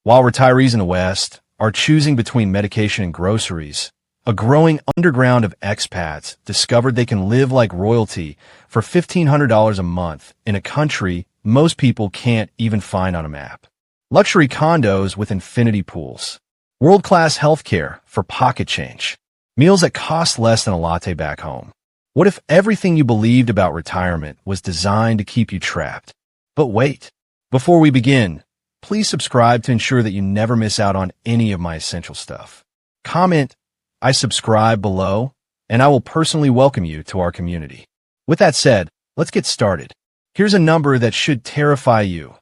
While retirees in the West are choosing between medication and groceries, a growing underground of expats discovered they can live like royalty for $1,500 a month in a country most people can't even find on a map. Luxury condos with infinity pools. World-class healthcare for pocket change. Meals that cost less than a latte back home. What if everything you believed about retirement was designed to keep you trapped? But wait, before we begin, please subscribe to ensure that you never miss out on any of my essential stuff. Comment, "I subscribe" below, and I will personally welcome you to our community. With that said, let's get started. Here's a number that should terrify you.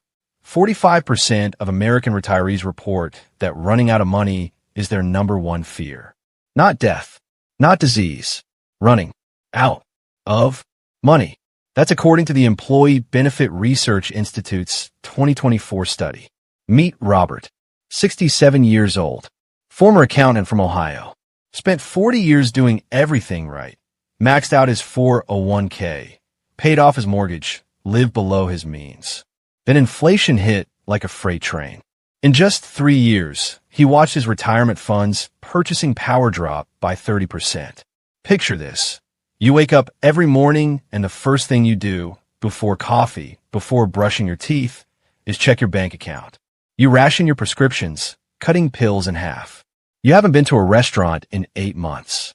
45% of American retirees report that running out of money is their number one fear. Not death, not disease, running out of money. That's according to the Employee Benefit Research Institute's 2024 study. Meet Robert, 67 years old, former accountant from Ohio. Spent 40 years doing everything right. Maxed out his 401k, paid off his mortgage, lived below his means. Then inflation hit like a freight train. In just 3 years, he watched his retirement funds purchasing power drop by 30%. Picture this. You wake up every morning and the first thing you do before coffee, before brushing your teeth, is check your bank account. You ration your prescriptions, cutting pills in half. You haven't been to a restaurant in 8 months.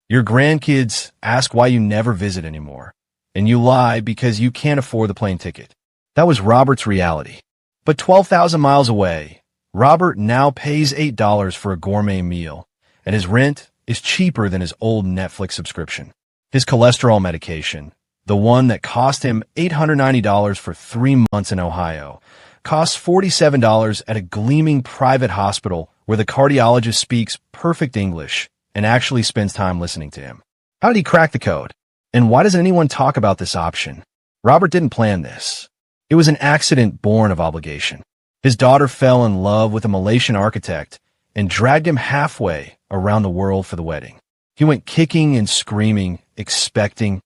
Your grandkids ask why you never visit anymore, and you lie because you can't afford the plane ticket. That was Robert's reality. But 12,000 miles away, Robert now pays $8 for a gourmet meal, and his rent is cheaper than his old Netflix subscription. His cholesterol medication, the one that cost him $890 for 3 months in Ohio, costs $47 at a gleaming private hospital where the cardiologist speaks perfect English and actually spends time listening to him. How did he crack the code? And why doesn't anyone talk about this option? Robert didn't plan this. It was an accident born of obligation. His daughter fell in love with a Malaysian architect and dragged him halfway around the world for the wedding. He went kicking and screaming, expecting,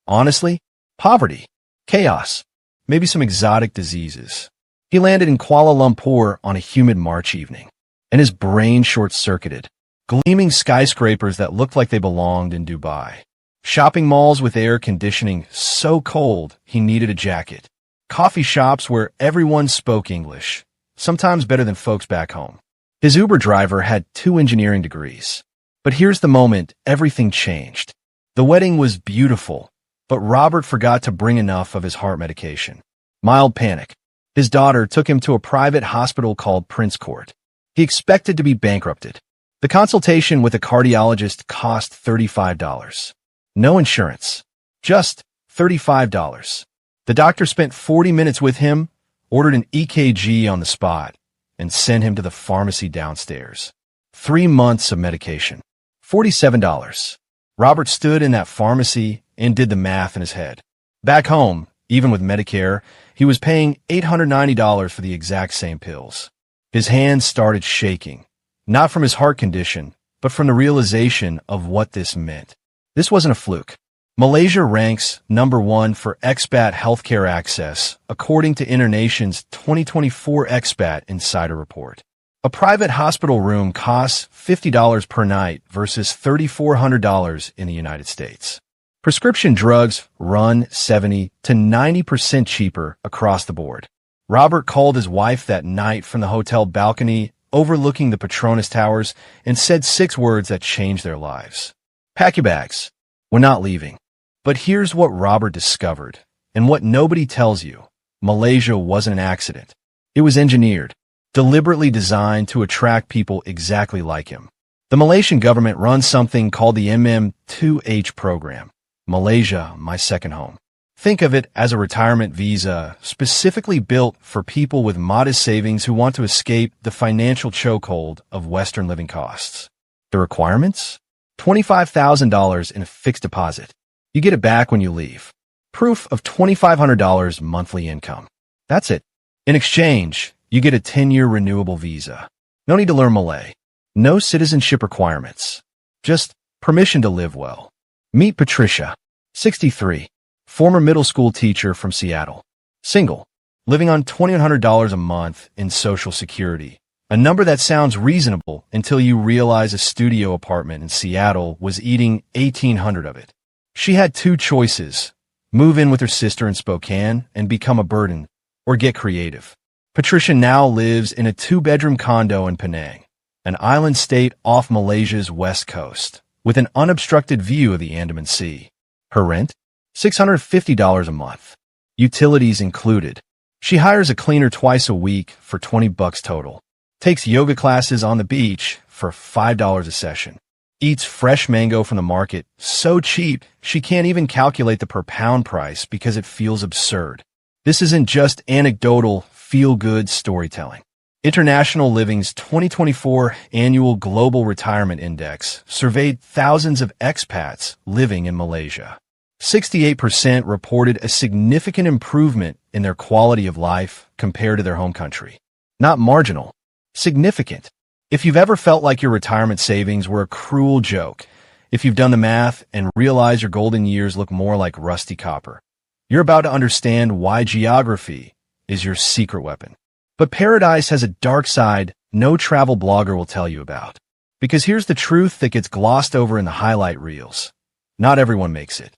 honestly, poverty, chaos, maybe some exotic diseases. He landed in Kuala Lumpur on a humid March evening, and his brain short-circuited. Gleaming skyscrapers that looked like they belonged in Dubai. Shopping malls with air conditioning so cold he needed a jacket. Coffee shops where everyone spoke English, sometimes better than folks back home. His Uber driver had 2 engineering degrees. But here's the moment everything changed. The wedding was beautiful, but Robert forgot to bring enough of his heart medication. Mild panic. His daughter took him to a private hospital called Prince Court. He expected to be bankrupted. The consultation with a cardiologist cost $35. No insurance. Just $35. The doctor spent 40 minutes with him, ordered an EKG on the spot, and sent him to the pharmacy downstairs. 3 months of medication. $47. Robert stood in that pharmacy and did the math in his head. Back home, even with Medicare, he was paying $890 for the exact same pills. His hands started shaking, not from his heart condition, but from the realization of what this meant. This wasn't a fluke. Malaysia ranks number 1 for expat healthcare access, according to Internation's 2024 Expat Insider Report. A private hospital room costs $50 per night versus $3,400 in the United States. Prescription drugs run 70 to 90% cheaper across the board. Robert called his wife that night from the hotel balcony overlooking the Petronas Towers and said 6 words that changed their lives. Pack your bags. We're not leaving. But here's what Robert discovered, and what nobody tells you. Malaysia wasn't an accident. It was engineered. Deliberately designed to attract people exactly like him. The Malaysian government runs something called the MM2H program, Malaysia, My Second Home. Think of it as a retirement visa specifically built for people with modest savings who want to escape the financial chokehold of Western living costs. The requirements? $25,000 in a fixed deposit. You get it back when you leave. Proof of $2,500 monthly income. That's it. In exchange, you get a 10-year renewable visa. No need to learn Malay. No citizenship requirements. Just permission to live well. Meet Patricia, 63, former middle school teacher from Seattle. Single, living on $2,100 a month in Social Security, A number that sounds reasonable until you realize a studio apartment in Seattle was eating 1,800 of it. She had two choices: move in with her sister in Spokane and become a burden, or get creative. Patricia now lives in a two-bedroom condo in Penang, an island state off Malaysia's west coast, with an unobstructed view of the Andaman Sea. Her rent? $650 a month. Utilities included. She hires a cleaner twice a week for $20 total. Takes yoga classes on the beach for $5 a session. Eats fresh mango from the market, so cheap she can't even calculate the per-pound price because it feels absurd. This isn't just anecdotal, feel-good storytelling. International Living's 2024 Annual Global Retirement Index surveyed thousands of expats living in Malaysia. 68% reported a significant improvement in their quality of life compared to their home country. Not marginal, significant. If you've ever felt like your retirement savings were a cruel joke, if you've done the math and realized your golden years look more like rusty copper, you're about to understand why geography is your secret weapon. But paradise has a dark side no travel blogger will tell you about. Because here's the truth that gets glossed over in the highlight reels. Not everyone makes it.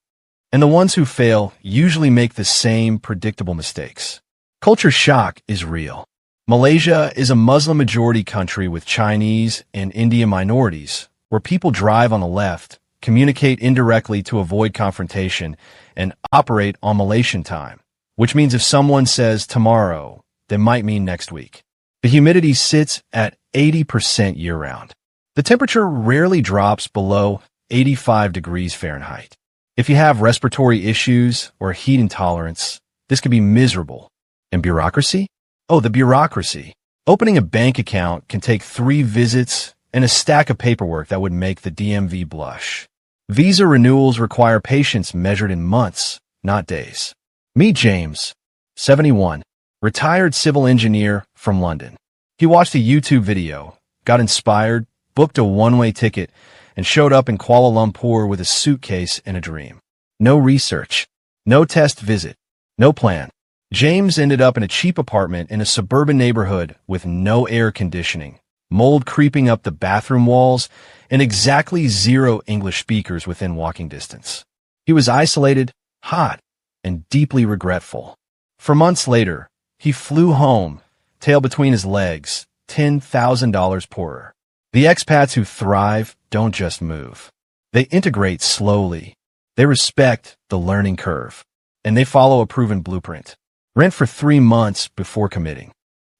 And the ones who fail usually make the same predictable mistakes. Culture shock is real. Malaysia is a Muslim-majority country with Chinese and Indian minorities, where people drive on the left, communicate indirectly to avoid confrontation, and operate on Malaysian time, which means if someone says tomorrow, they might mean next week. The humidity sits at 80% year-round. The temperature rarely drops below 85 degrees Fahrenheit. If you have respiratory issues or heat intolerance, this can be miserable. And bureaucracy? Oh, the bureaucracy. Opening a bank account can take 3 visits and a stack of paperwork that would make the DMV blush. Visa renewals require patience measured in months, not days. Meet James, 71, retired civil engineer from London. He watched a YouTube video, got inspired, booked a one-way ticket, and showed up in Kuala Lumpur with a suitcase and a dream. No research, no test visit, no plan. James ended up in a cheap apartment in a suburban neighborhood with no air conditioning, mold creeping up the bathroom walls, and exactly 0 English speakers within walking distance. He was isolated, hot, and deeply regretful. For months later, he flew home, tail between his legs, $10,000 poorer. The expats who thrive don't just move. They integrate slowly. They respect the learning curve. And they follow a proven blueprint. Rent for 3 months before committing.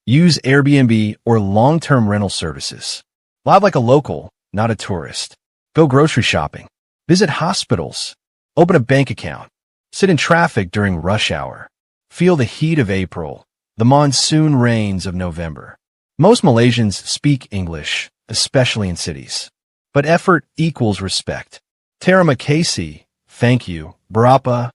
Use Airbnb or long-term rental services. Live like a local, not a tourist. Go grocery shopping. Visit hospitals. Open a bank account. Sit in traffic during rush hour. Feel the heat of April, the monsoon rains of November. Most Malaysians speak English, especially in cities. But effort equals respect. Terima kasih, thank you, berapa,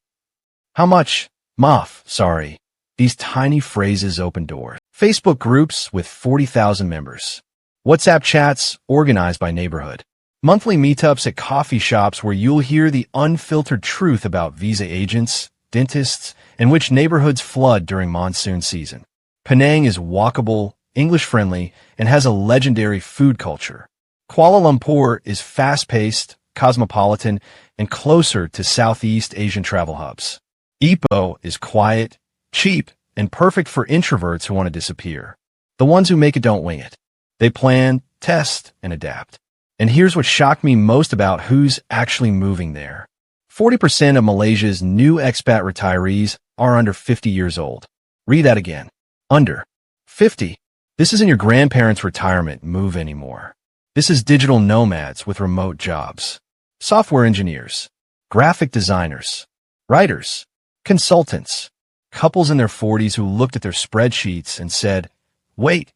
how much, maaf, sorry. These tiny phrases open doors. Facebook groups with 40,000 members. WhatsApp chats organized by neighborhood. Monthly meetups at coffee shops where you'll hear the unfiltered truth about visa agents, dentists, and which neighborhoods flood during monsoon season. Penang is walkable, English-friendly, and has a legendary food culture. Kuala Lumpur is fast-paced, cosmopolitan, and closer to Southeast Asian travel hubs. Ipoh is quiet, cheap, and perfect for introverts who want to disappear. The ones who make it don't wing it. They plan, test, and adapt. And here's what shocked me most about who's actually moving there. 40% of Malaysia's new expat retirees are under 50 years old. Read that again. Under 50. This isn't your grandparents' retirement move anymore. This is digital nomads with remote jobs. Software engineers, graphic designers, writers, consultants, couples in their 40s who looked at their spreadsheets and said, wait,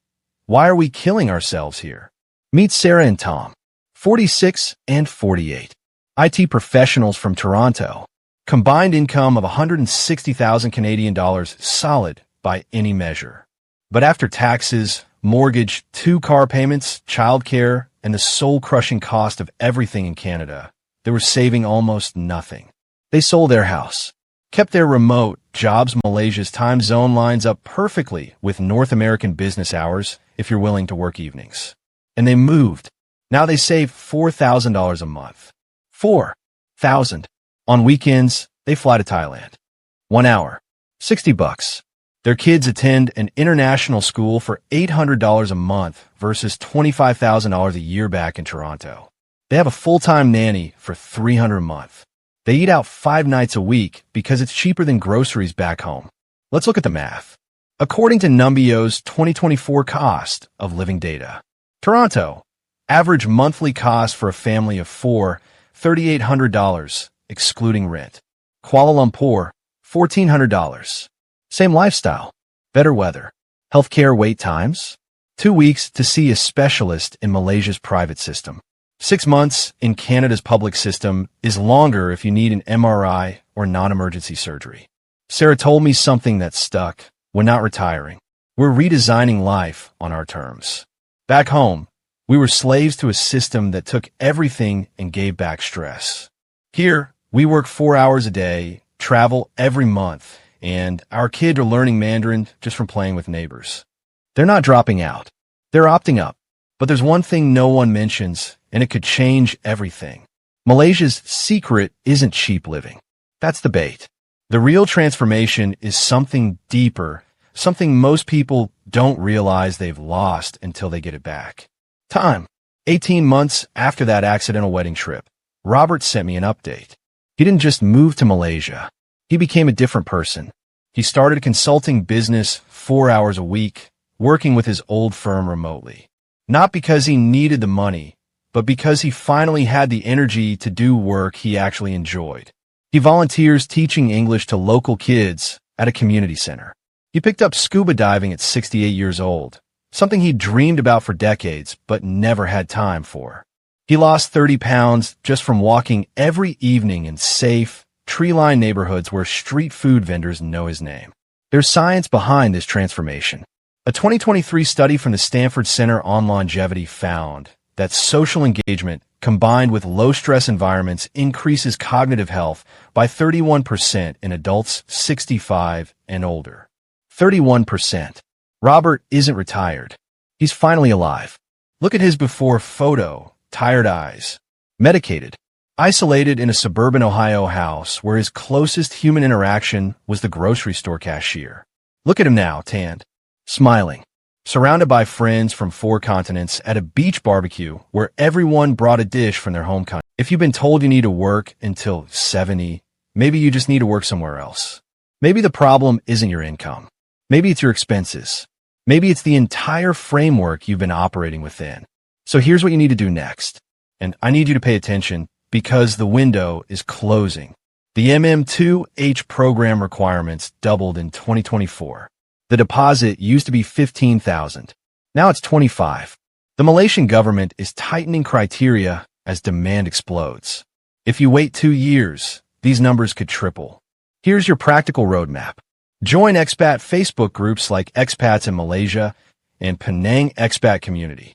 why are we killing ourselves here? Meet Sarah and Tom, 46 and 48. IT professionals from Toronto. Combined income of 160,000 Canadian dollars solid by any measure. But after taxes, mortgage, 2 car payments, childcare, and the soul-crushing cost of everything in Canada, they were saving almost nothing. They sold their house, kept their remote jobs. Malaysia's time zone lines up perfectly with North American business hours. if you're willing to work evenings. And they moved. Now they save $4,000 a month. $4,000. On weekends, they fly to Thailand. 1 hour. $60. Their kids attend an international school for $800 a month versus $25,000 a year back in Toronto. They have a full-time nanny for $300 a month. They eat out 5 nights a week because it's cheaper than groceries back home. Let's look at the math. According to Numbio's 2024 cost of living data, Toronto, average monthly cost for a family of 4, $3,800, excluding rent. Kuala Lumpur, $1,400. Same lifestyle, better weather. Healthcare wait times, 2 weeks to see a specialist in Malaysia's private system. 6 months in Canada's public system is longer if you need an MRI or non-emergency surgery. Sarah told me something that stuck. We're not retiring. We're redesigning life on our terms. Back home, we were slaves to a system that took everything and gave back stress. Here, we work 4 hours a day, travel every month, and our kids are learning Mandarin just from playing with neighbors. They're not dropping out. They're opting up. But there's one thing no one mentions, and it could change everything. Malaysia's secret isn't cheap living. That's the bait. The real transformation is something deeper, something most people don't realize they've lost until they get it back. Time. 18 months after that accidental wedding trip, Robert sent me an update. He didn't just move to Malaysia. He became a different person. He started a consulting business 4 hours a week, working with his old firm remotely. Not because he needed the money, but because he finally had the energy to do work he actually enjoyed. He volunteers teaching English to local kids at a community center. He picked up scuba diving at 68 years old, something he dreamed about for decades but never had time for. He lost 30 pounds just from walking every evening in safe, tree-lined neighborhoods where street food vendors know his name. There's science behind this transformation. A 2023 study from the Stanford Center on Longevity found that social engagement combined with low-stress environments increases cognitive health by 31% in adults 65 and older. 31%. Robert isn't retired. He's finally alive. Look at his before photo. Tired eyes. Medicated. Isolated in a suburban Ohio house where his closest human interaction was the grocery store cashier. Look at him now, tanned. Smiling. Surrounded by friends from 4 continents at a beach barbecue where everyone brought a dish from their home country. If you've been told you need to work until 70, maybe you just need to work somewhere else. Maybe the problem isn't your income. Maybe it's your expenses. Maybe it's the entire framework you've been operating within. So here's what you need to do next. And I need you to pay attention because the window is closing. The MM2H program requirements doubled in 2024. The deposit used to be $15,000. Now it's $25,000. The Malaysian government is tightening criteria as demand explodes. If you wait 2 years, these numbers could triple. Here's your practical roadmap. Join expat Facebook groups like Expats in Malaysia and Penang Expat Community.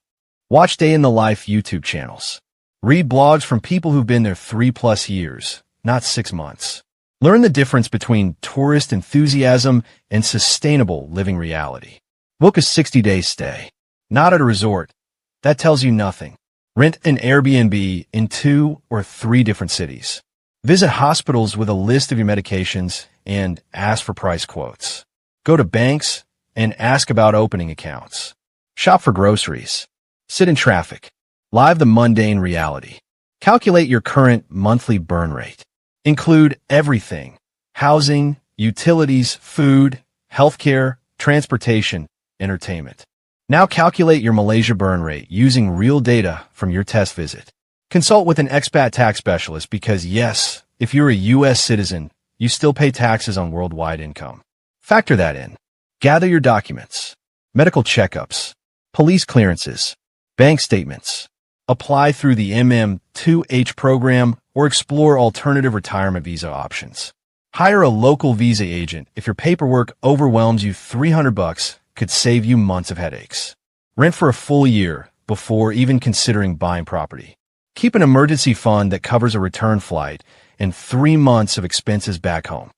Watch Day in the Life YouTube channels. Read blogs from people who've been there 3+ years, not 6 months. Learn the difference between tourist enthusiasm and sustainable living reality. Book a 60-day stay. Not at a resort. That tells you nothing. Rent an Airbnb in 2 or 3 different cities. Visit hospitals with a list of your medications and ask for price quotes. Go to banks and ask about opening accounts. Shop for groceries. Sit in traffic. Live the mundane reality. Calculate your current monthly burn rate. Include everything: housing, utilities, food, healthcare, transportation, entertainment. Now calculate your Malaysia burn rate using real data from your test visit. Consult with an expat tax specialist because yes, if you're a U.S. citizen, you still pay taxes on worldwide income. Factor that in. Gather your documents, medical checkups, police clearances, bank statements. Apply through the MM2H program or explore alternative retirement visa options. Hire a local visa agent if your paperwork overwhelms you. $300 could save you months of headaches. Rent for a full year before even considering buying property. Keep an emergency fund that covers a return flight and 3 months of expenses back home.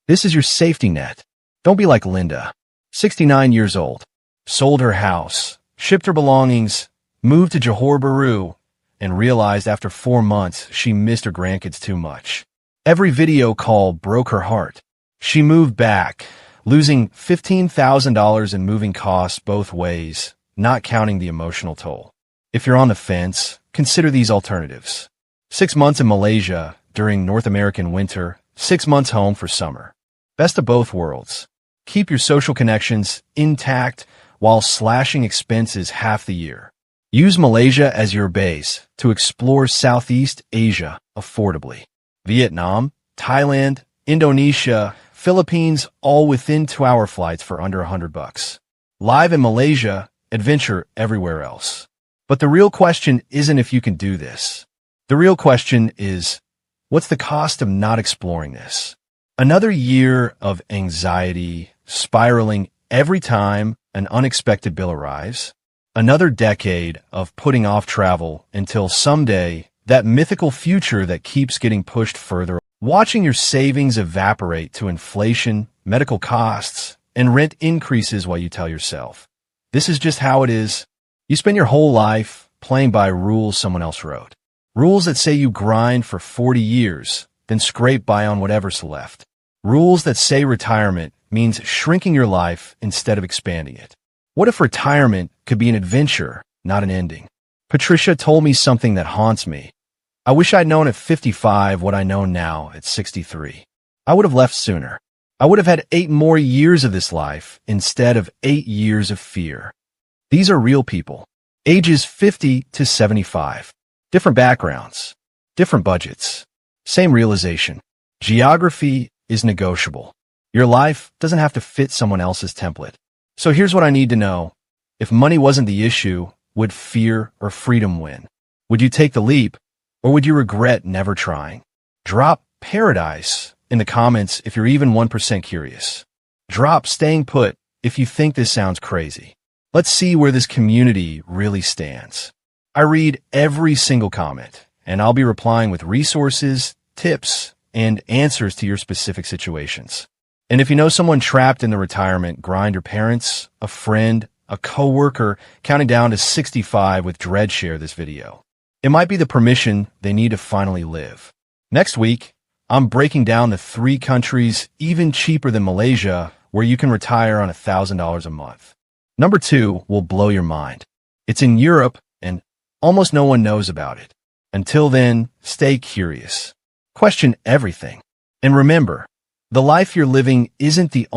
This is your safety net. Don't be like Linda, 69 years old, sold her house, shipped her belongings, moved to Johor Bahru, and realized after 4 months she missed her grandkids too much. Every video call broke her heart. She moved back, losing $15,000 in moving costs both ways, not counting the emotional toll. If you're on the fence, consider these alternatives. 6 months in Malaysia during North American winter, 6 months home for summer. Best of both worlds. Keep your social connections intact while slashing expenses half the year. Use Malaysia as your base to explore Southeast Asia affordably. Vietnam, Thailand, Indonesia, Philippines, all within 2-hour flights for under $100. Live in Malaysia, adventure everywhere else. But the real question isn't if you can do this. The real question is, what's the cost of not exploring this? Another year of anxiety, spiraling every time an unexpected bill arrives. Another decade of putting off travel until someday that mythical future that keeps getting pushed further. Watching your savings evaporate to inflation, medical costs, and rent increases while you tell yourself, this is just how it is. You spend your whole life playing by rules someone else wrote. Rules that say you grind for 40 years, then scrape by on whatever's left. Rules that say retirement means shrinking your life instead of expanding it. What if retirement could be an adventure, not an ending? Patricia told me something that haunts me. I wish I'd known at 55 what I know now at 63. I would have left sooner. I would have had 8 more years of this life instead of 8 years of fear. These are real people, ages 50 to 75. Different backgrounds, different budgets, same realization. Geography is negotiable. Your life doesn't have to fit someone else's template. So here's what I need to know. If money wasn't the issue, would fear or freedom win? Would you take the leap, or would you regret never trying? Drop paradise in the comments if you're even 1% curious. Drop staying put if you think this sounds crazy. Let's see where this community really stands. I read every single comment, and I'll be replying with resources, tips, and answers to your specific situations. And if you know someone trapped in the retirement grind, your parents, a friend, a coworker counting down to 65 with dread, share this video. It might be the permission they need to finally live. Next week, I'm breaking down the 3 countries even cheaper than Malaysia where you can retire on $1,000 a month. Number 2 will blow your mind. It's in Europe and almost no one knows about it. Until then, stay curious. Question everything. And remember, the life you're living isn't the